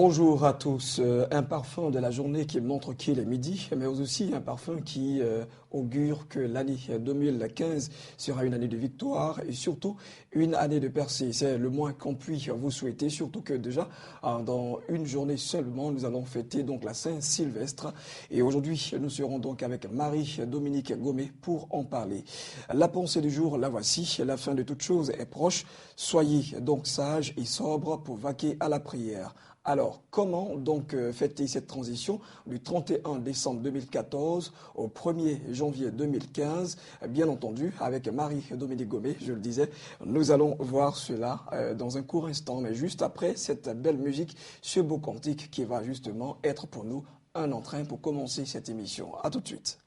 Bonjour à tous. Un parfum de la journée qui montre qu'il est midi, mais aussi un parfum qui augure que l'année 2015 sera une année de victoire et surtout une année de percée. C'est le moins qu'on puisse vous souhaiter, surtout que déjà dans une journée seulement, nous allons fêter donc la Saint-Sylvestre. Et aujourd'hui, nous serons donc avec Marie-Dominique Gomé pour en parler. La pensée du jour, la voici. La fin de toute chose est proche. Soyez donc sages et sobres pour vaquer à la prière. Alors, comment donc fêter cette transition du 31 décembre 2014 au 1er janvier 2015? Bien entendu, avec Marie-Dominique Gomé, je le disais, nous allons voir cela dans un court instant, mais juste après cette belle musique, ce beau cantique qui va justement être pour nous un entrain pour commencer cette émission. À tout de suite.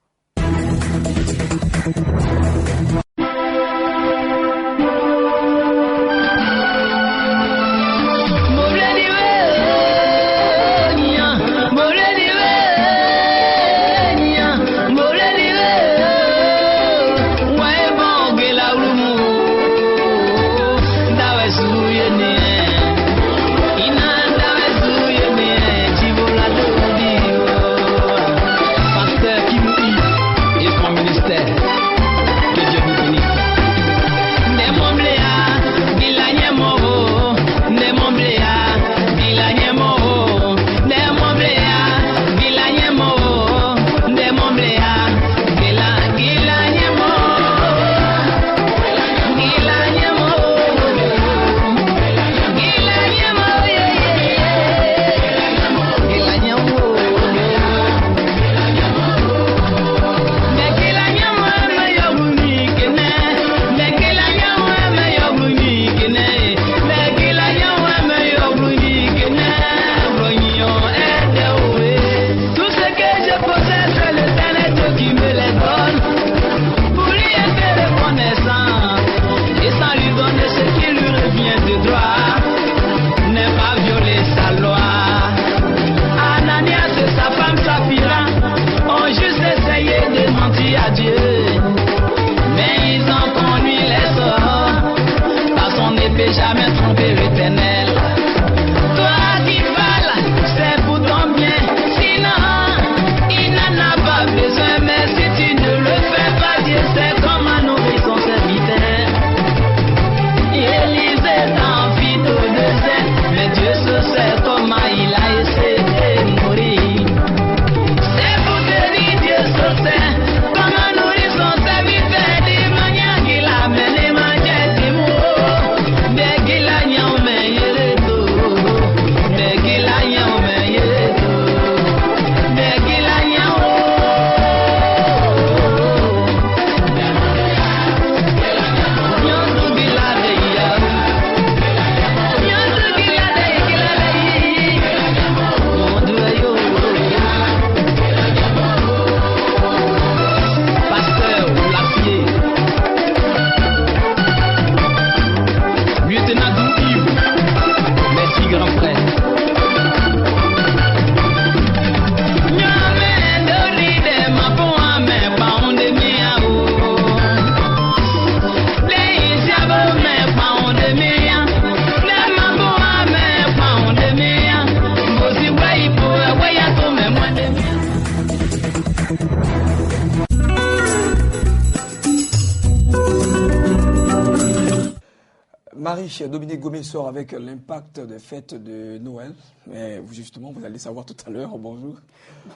Marie-Dominique Gomé sort avec l'impact des fêtes de Noël. Mais vous, justement, vous allez savoir tout à l'heure. Bonjour.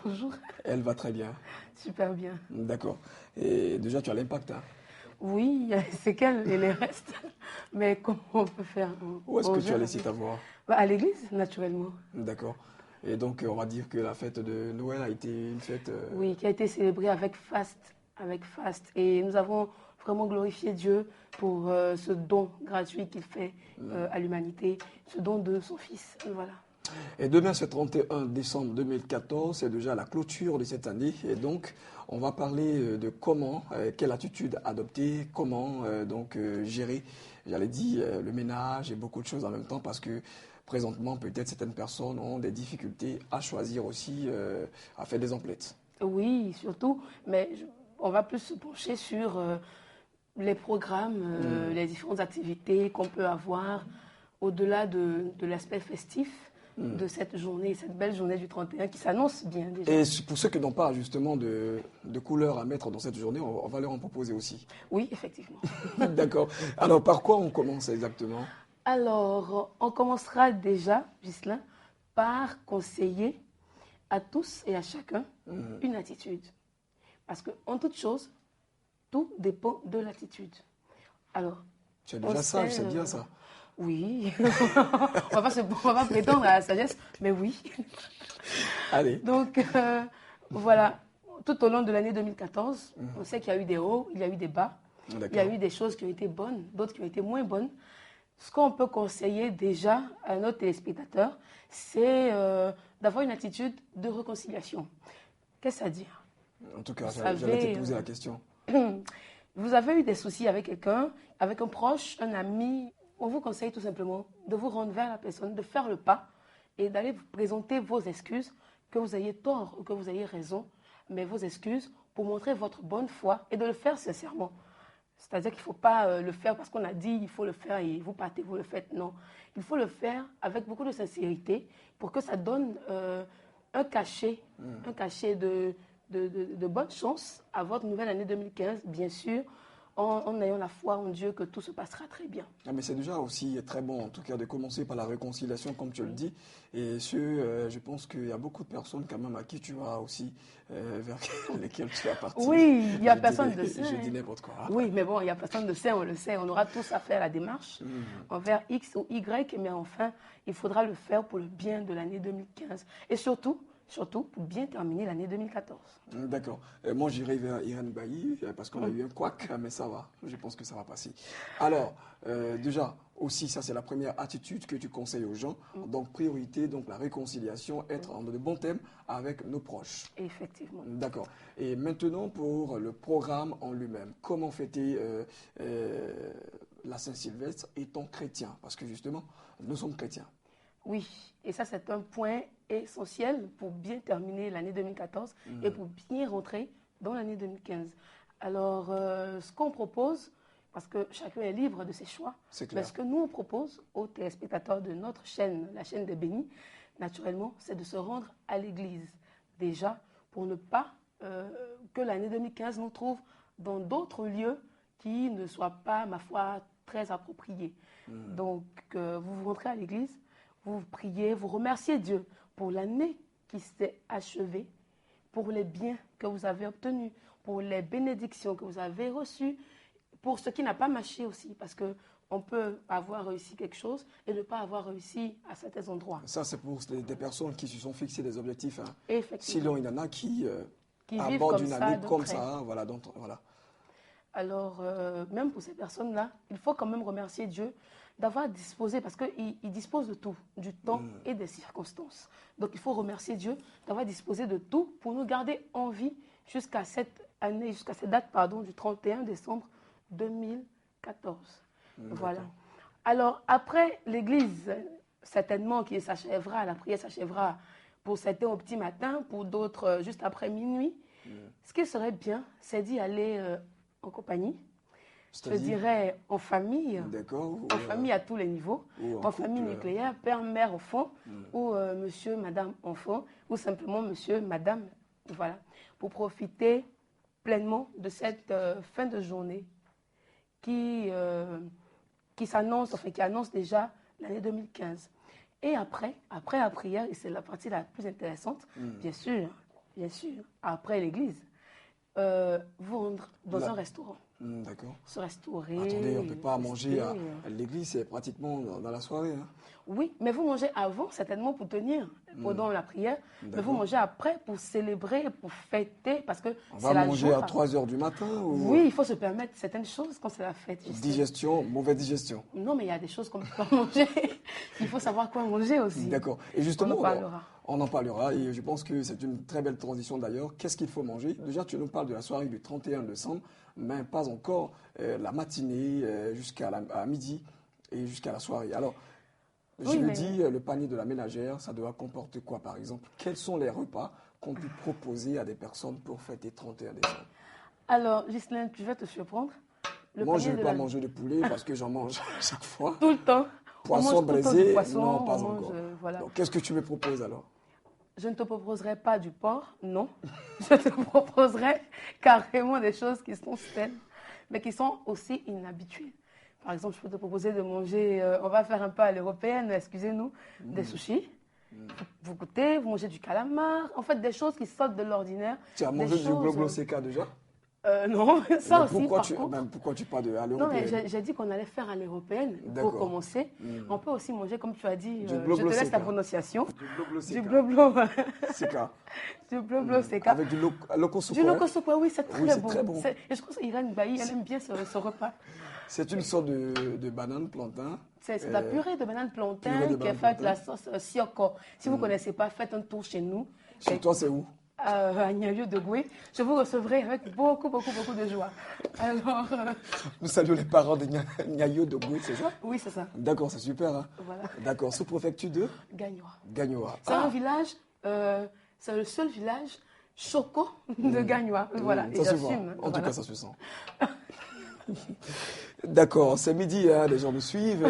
Bonjour. Elle va très bien. Super bien. D'accord. Et déjà, tu as l'impact, hein? Oui, c'est qu'elle et les restes. Mais comment on peut faire? Où est-ce que tu as laissé ta voix? À l'église, naturellement. D'accord. Et donc, on va dire que la fête de Noël a été une fête... Oui, qui a été célébrée avec faste. Et nous avons vraiment glorifié Dieu pour ce don gratuit qu'il fait à l'humanité, ce don de son Fils. Voilà. Et demain, c'est 31 décembre 2014, c'est déjà la clôture de cette année. Et donc, on va parler de comment, quelle attitude adopter, comment gérer, j'allais dire, le ménage et beaucoup de choses en même temps, parce que présentement, peut-être certaines personnes ont des difficultés à choisir aussi, à faire des emplettes. Oui, surtout, mais on va plus se pencher sur les programmes, les différentes activités qu'on peut avoir au-delà de l'aspect festif. de cette journée, cette belle journée du 31 qui s'annonce bien déjà. Et pour ceux qui n'ont pas justement de couleurs à mettre dans cette journée, on va leur en proposer aussi. Oui, effectivement. D'accord. Alors, par quoi on commence exactement? Alors, on commencera déjà, Ghislain, par conseiller à tous et à chacun une attitude. Parce qu'en toute chose, tout dépend de l'attitude. Alors, Tu as déjà ça, je sais bien ça. Oui, on va pas prétendre à la sagesse, mais oui. Allez. Donc, voilà, tout au long de l'année 2014, on sait qu'il y a eu des hauts, il y a eu des bas, il y a eu des choses qui ont été bonnes, d'autres qui ont été moins bonnes. Ce qu'on peut conseiller déjà à nos téléspectateurs, c'est d'avoir une attitude de réconciliation. Qu'est-ce que ça veut dire? En tout cas, j'allais te poser la question. Vous avez eu des soucis avec quelqu'un, avec un proche, un ami. On vous conseille tout simplement de vous rendre vers la personne, de faire le pas et d'aller vous présenter vos excuses, que vous ayez tort ou que vous ayez raison, mais vos excuses pour montrer votre bonne foi et de le faire sincèrement. C'est-à-dire qu'il ne faut pas le faire parce qu'on a dit il faut le faire et vous partez, vous le faites. Non, il faut le faire avec beaucoup de sincérité pour que ça donne un cachet de bonne chance à votre nouvelle année 2015, bien sûr, en ayant la foi en Dieu que tout se passera très bien. Ah, mais c'est déjà aussi très bon, en tout cas, de commencer par la réconciliation, comme tu le dis. Et je pense qu'il y a beaucoup de personnes quand même à qui tu vas aussi, vers lesquelles tu vas partir. Oui, il n'y a personne de saint. Je dis n'importe quoi. Oui, mais bon, il n'y a personne de saint, on le sait. On aura tous à faire la démarche envers X ou Y, mais enfin, il faudra le faire pour le bien de l'année 2015. Et surtout pour bien terminer l'année 2014. D'accord. Moi, j'irai vers Irène Bailly parce qu'on a eu un couac, mais ça va. Je pense que ça va passer. Alors, déjà, aussi, ça, c'est la première attitude que tu conseilles aux gens. Donc, priorité, donc la réconciliation, être en de bons thèmes avec nos proches. Effectivement. D'accord. Et maintenant, pour le programme en lui-même, comment fêter la Saint-Sylvestre étant chrétien? Parce que justement, nous sommes chrétiens. Oui, et ça c'est un point essentiel pour bien terminer l'année 2014 et pour bien rentrer dans l'année 2015. Alors, ce qu'on propose, parce que chacun est libre de ses choix, mais ce que nous on propose aux téléspectateurs de notre chaîne, la chaîne des Bénis, naturellement, c'est de se rendre à l'église. Déjà, pour ne pas que l'année 2015 nous trouve dans d'autres lieux qui ne soient pas, ma foi, très appropriés. Donc, vous vous rentrez à l'église, vous priez, vous remerciez Dieu pour l'année qui s'est achevée, pour les biens que vous avez obtenus, pour les bénédictions que vous avez reçues, pour ce qui n'a pas marché aussi, parce qu'on peut avoir réussi quelque chose et ne pas avoir réussi à certains endroits. Ça, c'est pour des personnes qui se sont fixées des objectifs. Hein. Effectivement. Sinon, il y en a qui abordent une année comme ça. Voilà, voilà. Alors, même pour ces personnes-là, il faut quand même remercier Dieu d'avoir disposé, parce qu'il dispose de tout, du temps et des circonstances. Donc, il faut remercier Dieu d'avoir disposé de tout pour nous garder en vie jusqu'à cette année, jusqu'à cette date, du 31 décembre 2014. Voilà. Alors, après l'église, certainement, qui s'achèvera, la prière s'achèvera pour certains au petit matin, pour d'autres juste après minuit. Ce qui serait bien, c'est d'y aller en compagnie. Je dirais en famille, en famille à tous les niveaux, en famille nucléaire, père, mère, enfant, ou monsieur, madame, enfant, ou simplement monsieur, madame, voilà, pour profiter pleinement de cette fin de journée qui s'annonce, qui annonce déjà l'année 2015. Et après la prière, et c'est la partie la plus intéressante, bien sûr, après l'église, vous rendre dans un restaurant. D'accord. Se restaurer. Attendez, on ne peut pas manger à l'église, c'est pratiquement dans la soirée. Hein. Oui, mais vous mangez avant, certainement, pour tenir pendant la prière. Mais vous mangez après pour célébrer, pour fêter, parce que on va manger à 3 heures du matin ou... Oui, il faut se permettre certaines choses quand c'est la fête. Digestion, mauvaise digestion. Non, mais il y a des choses qu'on ne peut pas manger. Il faut savoir quoi manger aussi. D'accord. Et justement, on en parlera. Et je pense que c'est une très belle transition d'ailleurs. Qu'est-ce qu'il faut manger? Déjà, tu nous parles de la soirée du 31 décembre, mais pas encore la matinée jusqu'à midi et jusqu'à la soirée. Alors, dis, le panier de la ménagère, ça doit comporter quoi par exemple? Quels sont les repas qu'on peut proposer à des personnes pour fêter 31 décembre? Alors, Ghislaine, tu vas te surprendre. Moi, je ne vais pas manger de poulet parce que j'en mange chaque fois. Tout le temps. Poisson braisé, poisson, non, pas encore. voilà. Qu'est-ce que tu me proposes alors? Je ne te proposerai pas du porc, non. Je te proposerai carrément des choses qui sont saines, mais qui sont aussi inhabituelles. Par exemple, je peux te proposer de manger, on va faire un peu à l'européenne, excusez-nous, des sushis. Vous goûtez, vous mangez du calamar, en fait des choses qui sortent de l'ordinaire. Tu as mangé du Gloglo CK déjà? Non, ça mais aussi, pourquoi tu parles à Non, l'européenne? mais j'ai dit qu'on allait faire à l'européenne pour commencer. On peut aussi manger, comme tu as dit, je te laisse la prononciation. Du Gloglo CK. Du CK. Gloglo CK. Avec du Lokosukwa. Du Lokosukwa, oui, c'est très bon. Très bon. Et je pense qu'Irène Bailly, elle aime bien ce repas. C'est une sorte de banane plantain. C'est de la purée de banane plantain qui est faite avec la sauce sioko. Si vous ne connaissez pas, faites un tour chez nous. Chez toi, c'est où? À Niayo de Goué. Je vous recevrai avec beaucoup de joie. Alors, nous saluons les parents de Niayo de Goué, c'est ça? Oui, c'est ça. D'accord, c'est super. Hein? Voilà. D'accord, sous-préfecture de Gagnoa. Gagnoa. C'est un village, c'est le seul village choco de Gagnoa. Voilà, et j'assume. En tout cas, ça se sent. D'accord, c'est midi, hein, les gens nous suivent.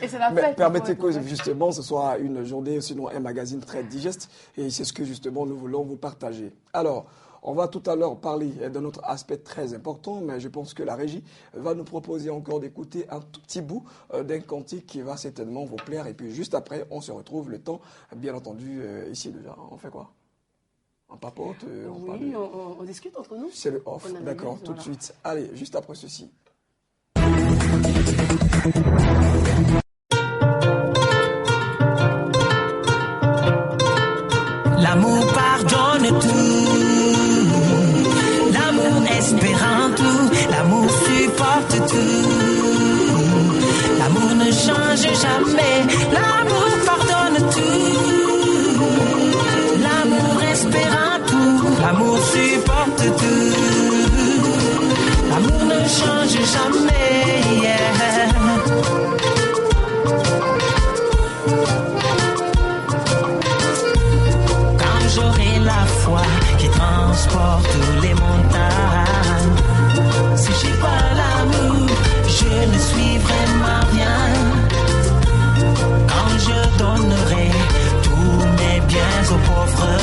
Et c'est la fête. Mais permettez que justement ce soit une journée, sinon un magazine très digeste. Et c'est ce que justement nous voulons vous partager. Alors, on va tout à l'heure parler d'un autre aspect très important, mais je pense que la régie va nous proposer encore d'écouter un tout petit bout d'un cantique qui va certainement vous plaire. Et puis juste après, on se retrouve le temps, bien entendu, ici déjà. On fait quoi? On papote? Oui, on discute entre nous. C'est le off, d'accord, tout de suite. Allez, juste après ceci. L'amour pardonne tout, l'amour espérant tout, l'amour supporte tout, l'amour ne change jamais, l'amour pardonne tout, l'amour espérant tout, l'amour supporte tout, l'amour ne change jamais, yeah. J'aurai la foi qui transporte les montagnes. Si j'ai pas l'amour, je ne suis vraiment rien. Quand je donnerai tous mes biens aux pauvres,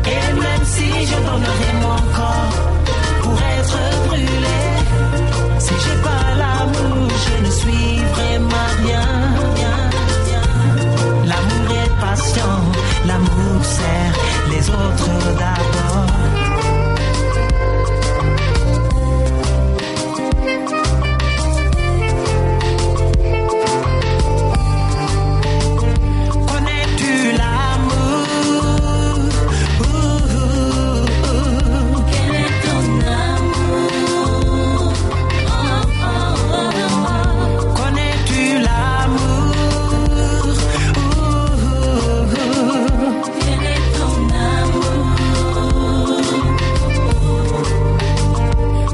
et même si je donnerai mon corps pour être brûlé, si j'ai pas l'amour, je ne suis vraiment rien. L'amour est patient, l'amour sert les autres d'abord. Connais-tu l'amour? Quel est ton amour? Connais-tu l'amour?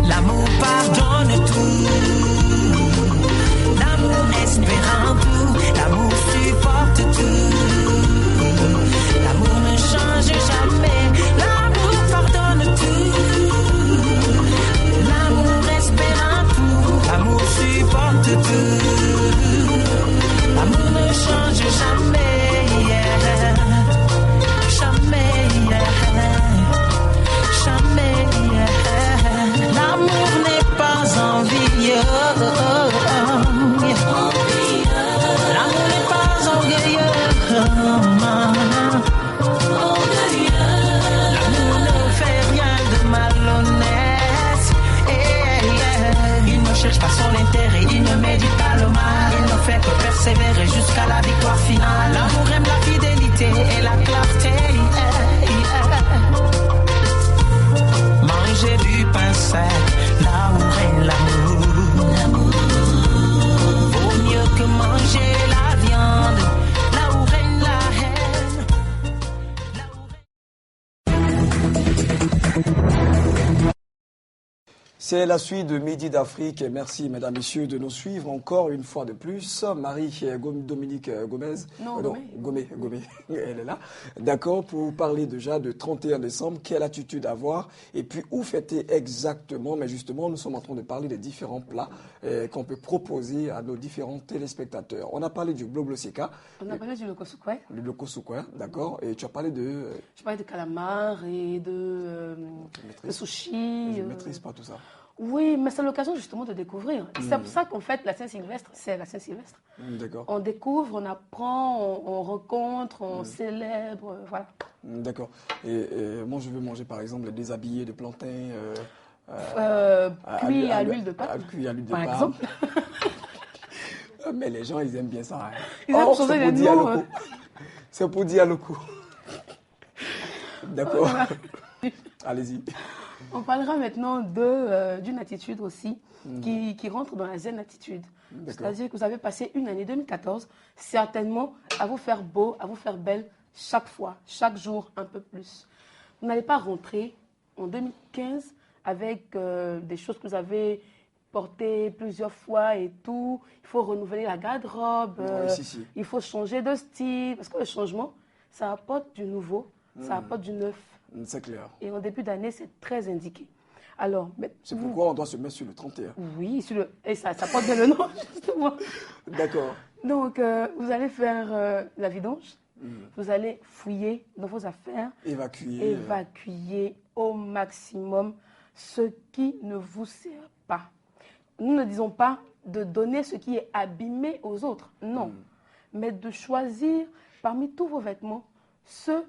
L'amour pardonne tout, l'amour espérant tout, l'amour supporte tout, l'amour ne change jamais, l'amour pardonne tout, l'amour espérant tout, l'amour supporte tout, l'amour ne change jamais, yeah. Jamais, yeah. Jamais, yeah. L'amour n'est pas envieux. L'amour n'est pas orgueilleux. L'amour ne fait rien de malhonnête. Il ne cherche pas son intérêt, il ne médite pas le mal. Il ne fait que persévérer jusqu'à la victoire finale. L'amour aime la fidélité et la clarté. Manger du pain sec, là où règne l'amour. Vaut mieux que manger la viande, là où règne la haine. C'est la suite de Midi d'Afrique. Merci, mesdames, messieurs, de nous suivre encore une fois de plus. Marie-Dominique Gomez. Non, Gomez. Elle est là. D'accord, pour parler déjà de 31 décembre, quelle attitude avoir et puis où fêter exactement. Mais justement, nous sommes en train de parler des différents plats qu'on peut proposer à nos différents téléspectateurs. On a parlé du Bloblo-Seka. On a parlé du Lokosukwe. Le Lokosukwe, d'accord. Et tu as parlé de... Je parlais de calamar et de sushi. Je ne maîtrise pas tout ça. Oui, mais c'est l'occasion justement de découvrir. C'est pour ça qu'en fait, la Saint-Sylvestre, c'est la Saint-Sylvestre. D'accord. On découvre, on apprend, on rencontre, on célèbre, voilà. D'accord. Et moi, je veux manger par exemple des déshabillés de plantain. Cuit à l'huile de palme. Cuit à l'huile de par palme. exemple. Mais les gens, ils aiment bien ça. Hein. Ils aiment changer les noms. C'est pour dire le coup. D'accord. Allez-y. On parlera maintenant d'une attitude aussi qui rentre dans la zen attitude. C'est-à-dire que vous avez passé une année 2014 certainement à vous faire beau, à vous faire belle chaque fois, chaque jour un peu plus. Vous n'allez pas rentrer en 2015 avec des choses que vous avez portées plusieurs fois et tout. Il faut renouveler la garde-robe, il faut changer de style parce que le changement, ça apporte du nouveau, ça apporte du neuf. C'est clair. Et en début d'année, c'est très indiqué. Alors, c'est pourquoi on doit se mettre sur le 31. Oui, et ça porte bien le nom, justement. D'accord. Donc, vous allez faire la vidange, vous allez fouiller dans vos affaires, évacuer au maximum ce qui ne vous sert pas. Nous ne disons pas de donner ce qui est abîmé aux autres, non. Mais de choisir parmi tous vos vêtements ceux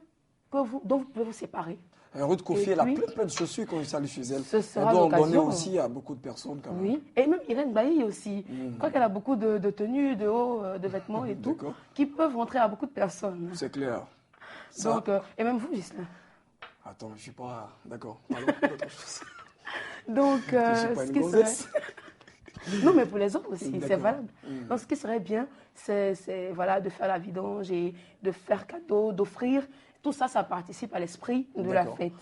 dont vous pouvez vous séparer. Ruth Kofi, elle a plein de chaussures quand je salue chez elle. Elle doit en donner aussi à beaucoup de personnes quand même. Oui, et même Irène Bailly aussi. Je crois qu'elle a beaucoup de tenues, de hauts, de vêtements et tout, qui peuvent rentrer à beaucoup de personnes. C'est clair. Donc, et même vous, Gislain. Attends, je ne suis pas... D'accord. D'autre chose. Donc, ce qui serait... Non, mais pour les autres aussi, c'est valable. Donc, ce qui serait bien, c'est voilà, de faire la vidange et de faire cadeau, d'offrir. Tout ça, ça participe à l'esprit de la fête.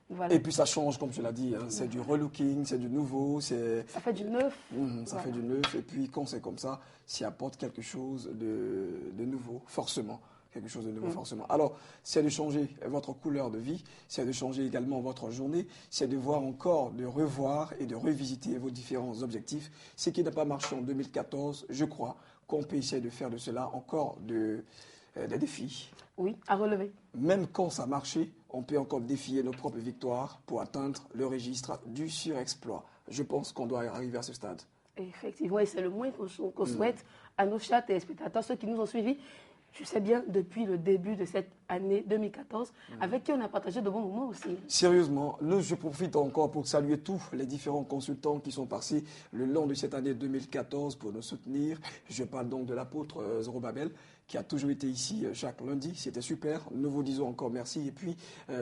Voilà. Et puis ça change, comme tu l'as dit, hein. C'est du relooking, c'est du nouveau. Ça fait du neuf. Ça fait du neuf. Et puis quand c'est comme ça, ça apporte quelque chose de nouveau, forcément. Quelque chose de nouveau, forcément. Alors, c'est de changer votre couleur de vie, c'est de changer également votre journée, c'est de voir encore, de revoir et de revisiter vos différents objectifs. Ce qui n'a pas marché en 2014, je crois qu'on peut essayer de faire de cela encore des défis. Oui, à relever. Même quand ça a marché, on peut encore défier nos propres victoires pour atteindre le registre du surexploit. Je pense qu'on doit arriver à ce stade. Effectivement, et c'est le moins qu'on souhaite à nos chers téléspectateurs, ceux qui nous ont suivis. Je sais bien, depuis le début de cette année 2014, avec qui on a partagé de bons moments aussi. Sérieusement, je profite encore pour saluer tous les différents consultants qui sont passés le long de cette année 2014 pour nous soutenir. Je parle donc de l'apôtre Zorobabel, qui a toujours été ici chaque lundi. C'était super. Nous vous disons encore merci. Et puis,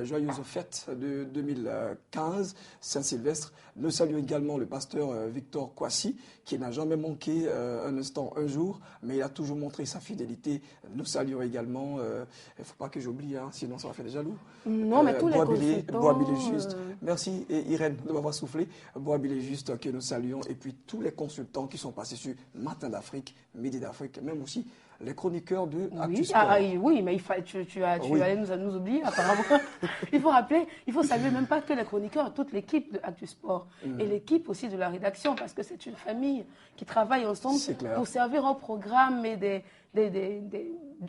joyeuse fête de 2015, Saint-Sylvestre. Nous saluons également le pasteur Victor Kwasi, qui n'a jamais manqué un instant, un jour, mais il a toujours montré sa fidélité. Nous saluons également, il ne faut pas que j'oublie, hein, sinon ça va faire des jaloux. Non, mais tous les consultants. Boabilé Juste. Merci, et Irène, de m'avoir soufflé. Boabilé Juste, que nous saluons. Et puis, tous les consultants qui sont passés sur Matin d'Afrique, Midi d'Afrique, même aussi les chroniqueurs de Actu Sport. Oui, mais tu allais nous oublier apparemment. il faut saluer même pas que les chroniqueurs, toute l'équipe de Actu Sport et l'équipe aussi de la rédaction, parce que c'est une famille qui travaille ensemble pour servir un programme et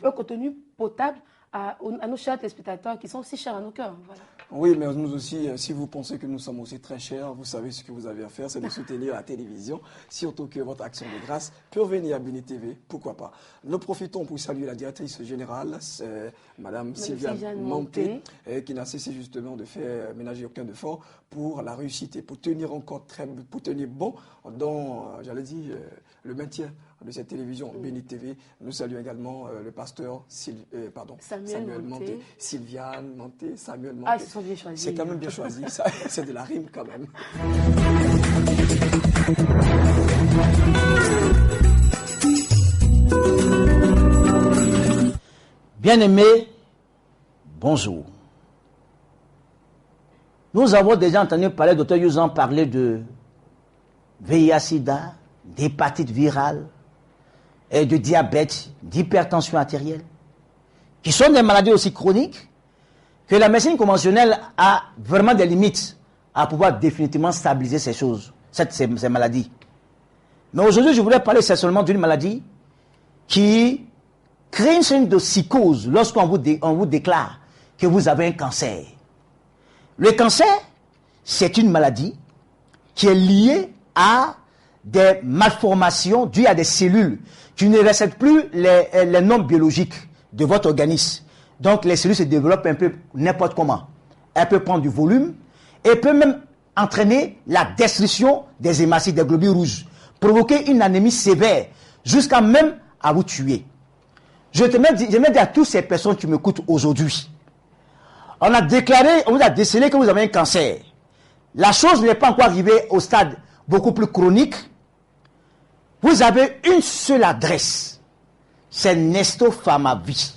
un contenu potable à nos chers téléspectateurs qui sont si chers à nos cœurs. Voilà. Oui, mais nous aussi, si vous pensez que nous sommes aussi très chers, vous savez ce que vous avez à faire, c'est de soutenir la télévision, surtout que votre action de grâce peut venir à Béni TV, pourquoi pas. Nous profitons pour saluer la directrice générale, Madame Sylviane Monté, qui n'a cessé justement de faire ménager aucun effort pour la réussite et pour tenir bon dans, j'allais dire, le maintien de cette télévision Béni TV. Nous saluons également le pasteur Samuel Monté, Sylviane Monté, Samuel Monté. Ah, ils sont bien choisis. C'est quand même bien choisi, c'est de la rime quand même. Bien-aimés, bonjour. Nous avons déjà entendu parler, Dr. Yuzan parler de VIH-Sida, d'hépatite virale, et de diabète, d'hypertension artérielle, qui sont des maladies aussi chroniques que la médecine conventionnelle a vraiment des limites à pouvoir définitivement stabiliser ces choses, ces maladies. Mais aujourd'hui, je voudrais parler seulement d'une maladie qui crée une sorte de psychose lorsqu'on vous déclare que vous avez un cancer. Le cancer, c'est une maladie qui est liée à des malformations dues à des cellules qui ne respectent plus les normes biologiques de votre organisme. Donc les cellules se développent un peu n'importe comment. Elles peuvent prendre du volume et peuvent même entraîner la destruction des hématies, des globules rouges, provoquer une anémie sévère, jusqu'à même à vous tuer. Je dis à toutes ces personnes qui m'écoutent aujourd'hui, on vous a décelé que vous avez un cancer. La chose n'est pas encore arrivée au stade beaucoup plus chronique. Vous avez une seule adresse, c'est Nesto Pharmavie.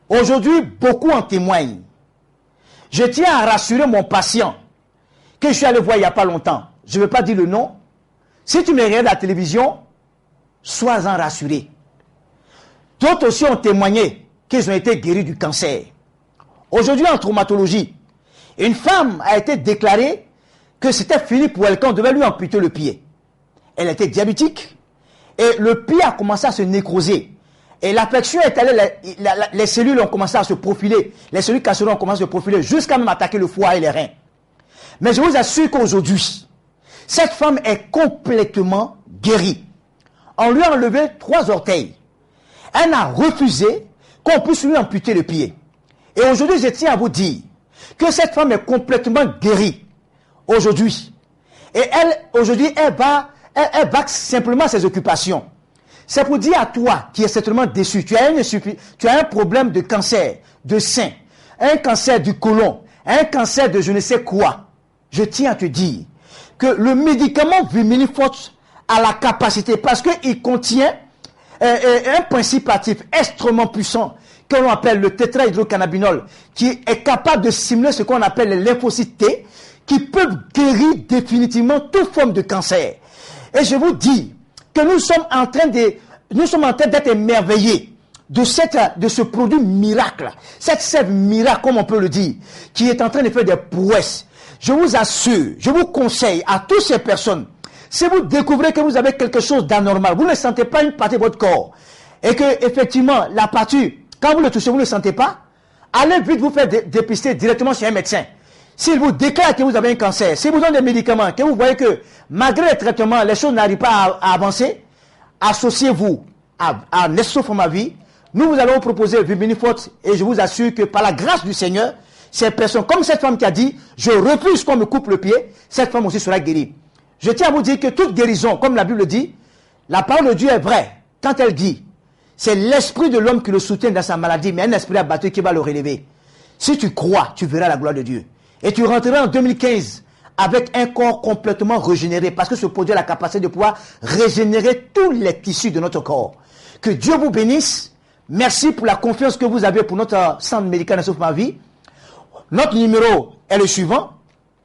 Aujourd'hui, beaucoup en témoignent. Je tiens à rassurer mon patient que je suis allé voir il n'y a pas longtemps. Je ne veux pas dire le nom. Si tu me regardes à la télévision, sois-en rassuré. D'autres aussi ont témoigné qu'ils ont été guéris du cancer. Aujourd'hui, en traumatologie, une femme a été déclarée que c'était fini pour elle, qu'on devait lui amputer le pied. Elle était diabétique et le pied a commencé à se nécroser. Et l'affection est allée, les cellules ont commencé à se profiler, les cellules cancéreuses ont commencé à se profiler jusqu'à même attaquer le foie et les reins. Mais je vous assure qu'aujourd'hui, cette femme est complètement guérie. On lui a enlevé 3 orteils. Elle a refusé qu'on puisse lui amputer le pied. Et aujourd'hui, je tiens à vous dire que cette femme est complètement guérie. Aujourd'hui. Et aujourd'hui, elle va simplement à ses occupations. C'est pour dire à toi qui est certainement déçu, tu as un problème de cancer, de sein, un cancer du côlon, un cancer de je ne sais quoi. Je tiens à te dire que le médicament Vimilifort a la capacité, parce qu'il contient un principe actif extrêmement puissant que l'on appelle le tétrahydrocannabinol, qui est capable de stimuler ce qu'on appelle les lymphocytes T, qui peuvent guérir définitivement toute forme de cancer. Et je vous dis que nous sommes en train d'être émerveillés de ce produit miracle, cette sève miracle, comme on peut le dire, qui est en train de faire des prouesses. Je vous assure, je vous conseille à toutes ces personnes, si vous découvrez que vous avez quelque chose d'anormal, vous ne sentez pas une partie de votre corps, et que effectivement la partie, quand vous le touchez, vous ne le sentez pas, allez vite vous faire dépister directement chez un médecin. S'il vous déclare que vous avez un cancer, s'il vous donne des médicaments, que vous voyez que malgré les traitements, les choses n'arrivent pas à avancer, associez-vous à Nesto Pharmavie. Nous vous allons vous proposer Vimilifort et je vous assure que par la grâce du Seigneur, ces personnes, comme cette femme qui a dit, je refuse qu'on me coupe le pied, cette femme aussi sera guérie. Je tiens à vous dire que toute guérison, comme la Bible dit, la parole de Dieu est vraie. Quand elle dit, c'est l'esprit de l'homme qui le soutient dans sa maladie, mais un esprit abattu qui va le relever. Si tu crois, tu verras la gloire de Dieu. Et tu rentreras en 2015 avec un corps complètement régénéré, parce que ce produit a la capacité de pouvoir régénérer tous les tissus de notre corps. Que Dieu vous bénisse. Merci pour la confiance que vous avez pour notre centre médical Nesto Pharmavie. Notre numéro est le suivant,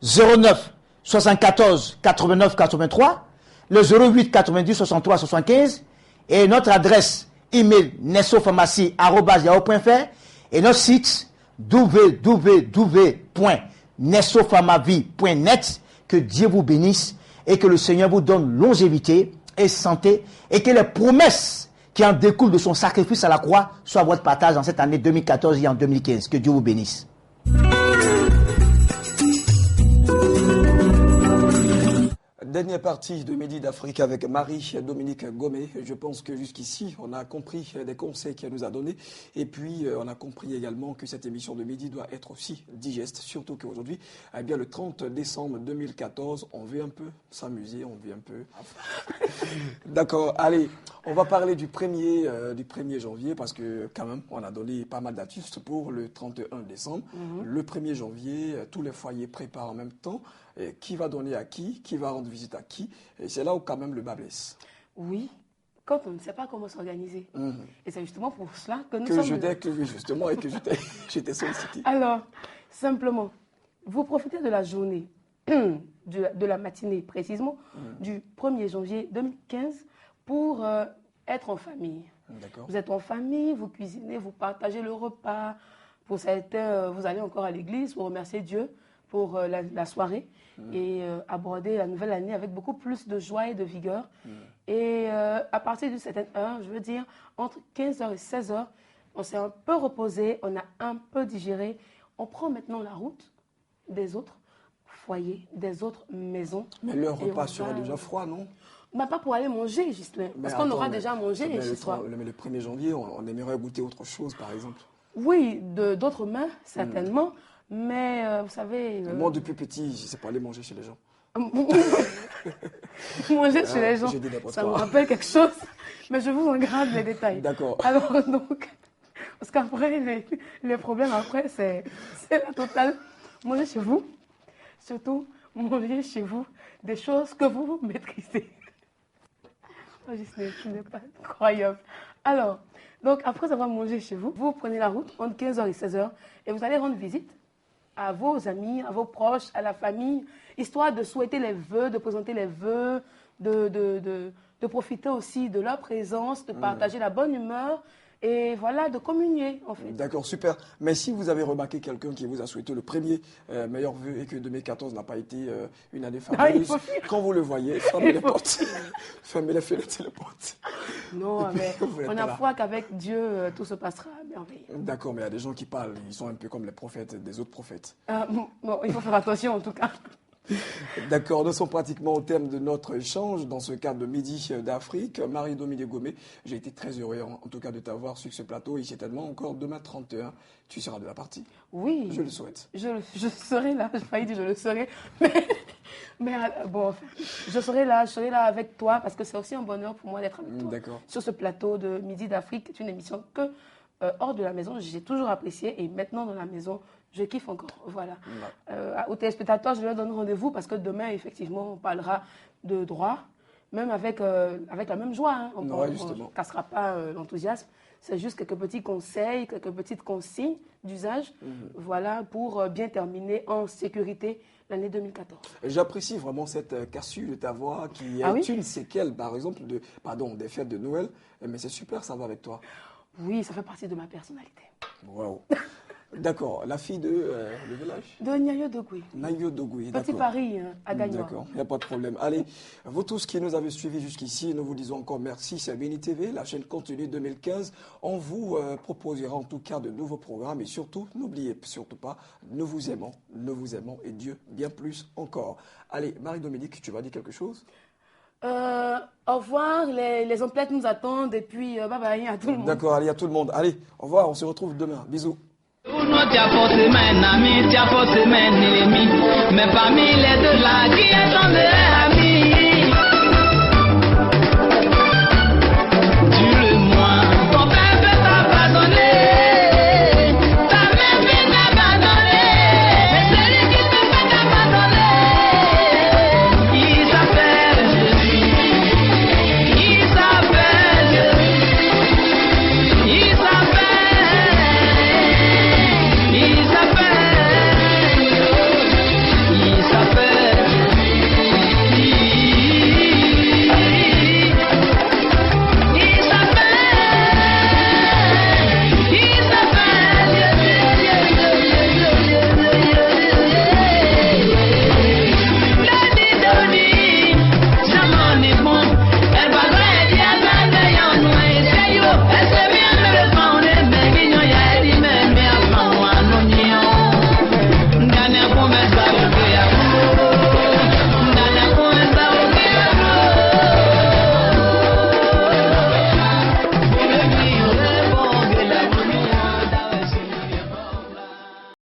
09 74 89 83, le 08 90 63 75, et notre adresse email nestopharmacie@yahoo.fr et notre site www.nestopharmavie.net. Que Dieu vous bénisse et que le Seigneur vous donne longévité et santé, et que les promesses qui en découlent de son sacrifice à la croix soient votre partage en cette année 2014 et en 2015. Que Dieu vous bénisse. Dernière partie de Midi d'Afrique avec Marie-Dominique Gomé. Je pense que jusqu'ici, on a compris des conseils qu'elle nous a donnés. Et puis, on a compris également que cette émission de midi doit être aussi digeste. Surtout qu'aujourd'hui, eh bien, le 30 décembre 2014, on veut un peu s'amuser, on veut un peu... D'accord, allez, on va parler du 1er janvier parce que quand même, on a donné pas mal d'astuces pour le 31 décembre. Le 1er janvier, tous les foyers préparent en même temps. Qui va donner à qui va rendre visite à qui. Et c'est là où quand même le bas blesse. Oui, quand on ne sait pas comment s'organiser. Et c'est justement pour cela que nous sommes... je t'ai sollicité. Alors, simplement, vous profitez de la journée de la matinée, précisément, du 1er janvier 2015, pour être en famille. Vous êtes en famille, vous cuisinez, vous partagez le repas. Pour certains, vous allez encore à l'église pour remercier Dieu pour la soirée et aborder la nouvelle année avec beaucoup plus de joie et de vigueur. Et à partir d'une certaine heure, je veux dire, entre 15h et 16h, on s'est un peu reposé, on a un peu digéré. On prend maintenant la route des autres foyers, des autres maisons. Mais le repas sera déjà froid, non? Bah, pas pour aller manger, Ghislain, parce qu'on aura déjà mangé chez toi. Mais le 1er janvier, on aimerait goûter autre chose, par exemple. Oui, d'autres mains, certainement. Mais vous savez... Moi, depuis petit, je ne sais pas aller manger chez les gens. Manger chez les gens, ça me rappelle quelque chose. Mais je vous en garde les détails. D'accord. Alors, donc... Parce qu'après, les problèmes, après, c'est la totale. Manger chez vous, surtout, manger chez vous des choses que vous maîtrisez. Oh, ce n'est pas incroyable. Alors, donc, après avoir mangé chez vous, vous prenez la route entre 15h et 16h et vous allez rendre visite à vos amis, à vos proches, à la famille, histoire de souhaiter les vœux, de présenter les vœux, de profiter aussi de leur présence, de partager la bonne humeur. Et voilà, de communier, en fait. D'accord, super. Mais si vous avez remarqué quelqu'un qui vous a souhaité le premier meilleur vœu et que 2014 n'a pas été une année fabuleuse, quand vous le voyez, fermez les portes. Fermez les fenêtres et les portes. Non, mais on a foi qu'avec Dieu, tout se passera à merveille. D'accord, mais il y a des gens qui parlent, ils sont un peu comme les prophètes des autres prophètes. Bon, il faut faire attention, en tout cas. D'accord, nous sommes pratiquement au terme de notre échange dans ce cadre de Midi d'Afrique. Marie-Dominique Gomé, j'ai été très heureux en tout cas de t'avoir sur ce plateau et certainement encore demain 31, tu seras de la partie. Oui. Je le souhaite. Je serai là, j'ai failli dire je le serai, mais bon, je serai là avec toi parce que c'est aussi un bonheur pour moi d'être avec toi. D'accord. Sur ce plateau de Midi d'Afrique, c'est une émission que hors de la maison, j'ai toujours appréciée et maintenant dans la maison, je kiffe encore. Voilà. Aux téléspectateurs, je leur donne rendez-vous parce que demain, effectivement, on parlera de droit, même avec la même joie. Hein. On ne cassera pas l'enthousiasme. C'est juste quelques petits conseils, quelques petites consignes d'usage, voilà, pour bien terminer en sécurité l'année 2014. J'apprécie vraiment cette cassure de ta voix qui est une séquelle, par exemple, des fêtes de Noël. Mais c'est super, ça va avec toi. Oui, ça fait partie de ma personnalité. Waouh. D'accord. La fille de le village de Nyayo Dogui. Nyayo Dogui, Petit Paris à Gagnois. D'accord, il n'y a pas de problème. Allez, vous tous qui nous avez suivis jusqu'ici, nous vous disons encore merci. C'est Béni TV, la chaîne continue 2015. On vous proposera en tout cas de nouveaux programmes et surtout, n'oubliez surtout pas, nous vous aimons et Dieu bien plus encore. Allez, Marie-Dominique, tu vas dire quelque chose? Au revoir, les emplettes nous attendent et puis bye bye à tout le monde. D'accord, allez, à tout le monde. Allez, au revoir, on se retrouve demain. Bisous. Mais parmi les deux là, qui est tombé?